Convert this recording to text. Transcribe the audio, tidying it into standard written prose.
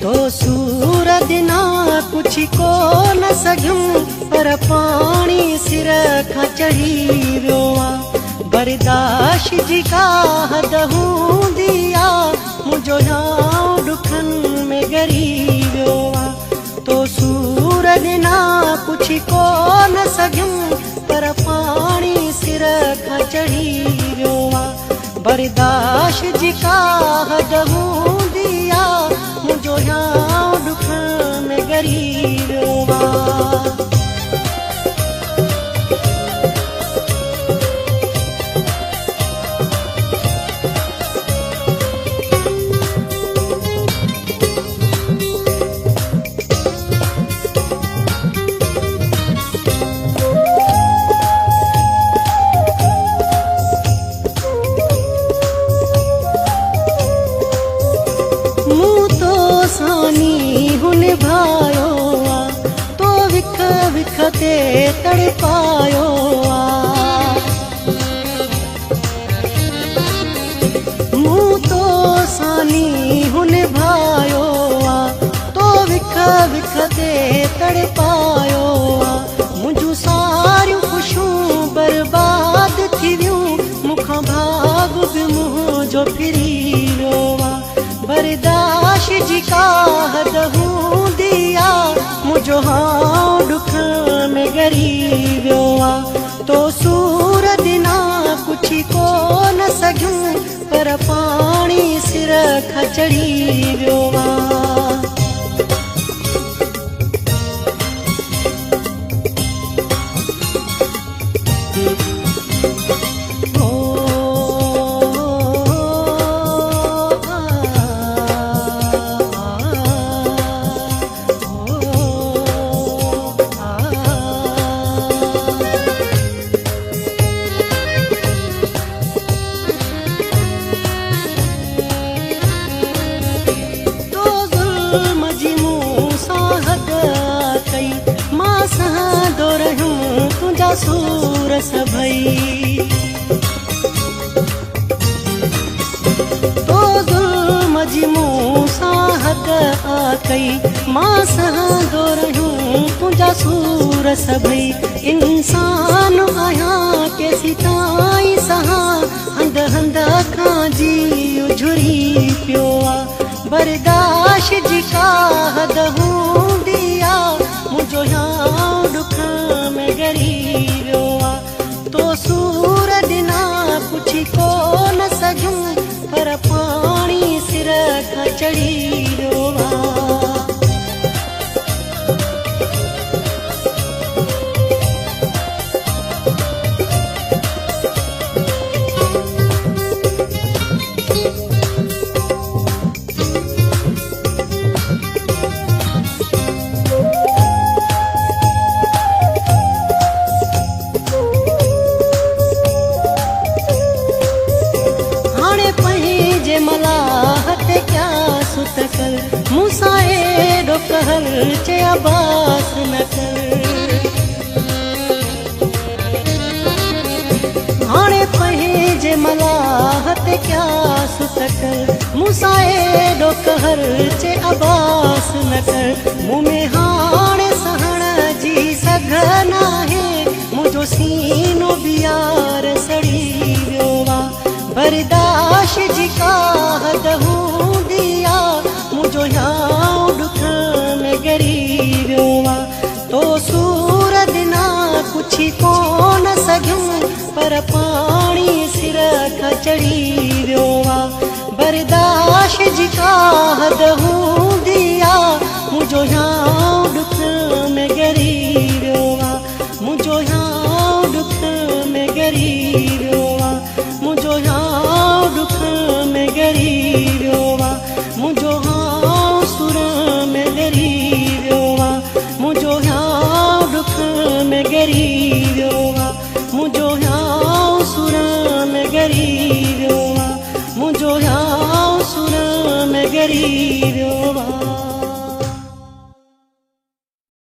तो सूरत ना कुछ को न सघियूं पर पाणी सिर खां चढ़ी वियो आहे। बर्दाश्त जी का हद हूंदी आहे मुंहिंजो नाव ॾुखनि में ॻरी वियो आहे। तो सूरत ना कुछ को न सघियूं पर पाणी सिर खां चढ़ी वियो आहे। बर्दाश्त जी का हद हूंदी आहे मुंहिंजो नाव ॾुखनि में ॻरी वियो आहे। भायो तो विख विख ते तड़पायो मूं तो सानी हुन भायो तो विख विख ते तड़पायो मुंहिंजूं सारियूं खुशियूं बर्बाद थी वियूं मूंखां भाग बि मुंहिंजो फिरी वियो आहे। बर्दाश्त जी का हद हूंदी आहे मुंहिंजो हाउ ॾुख में ॻरी वियो आहे। तो सूरत ना कुछ को न सघियूं पर पाणी सिर खां चढ़ी वियो आहे। सूर सभई तो ज़ुल्म जी मूं सां हद कई मां सहंदो रहियूं तुंहिंजा सूर सभई। इंसान आहियां केसी ताईं सहां हंध हंध खां जी उझुरी पियो आहे। बर्दाश्त जी का हद हूंदी आहे मुंहिंजो यां ॾुख में ॻरी वियो आहे। तो सूरत ना कुछ को न सघियूं पर पाणी सिर खां चढ़ी वियो आहे। मूंसां एॾो कहर चया बास न कर हाणे पंहिंजे मलाहत क्या सुत कर। मूंसां एॾो कहर चया बास न कर मूं में हाणे सहण जी सघ नाहे मुंहिंजो सीनो बि यार सड़ी वियो आहे। बर्दाश्त जी का हद हूंदी आहे मुंहिंजो यां ॾुख में ॻरी वियो आहे। तो सूरत ना कुछ को न सघियूं पर पाणी सिर खां चढ़ी वियो आहे। बर्दाश्त जी का हद हूंदी आहे मुंहिंजो यां ॾुख में ॻरी वियो आहे मुंहिंजो यां ॾुख में ॻरी वियो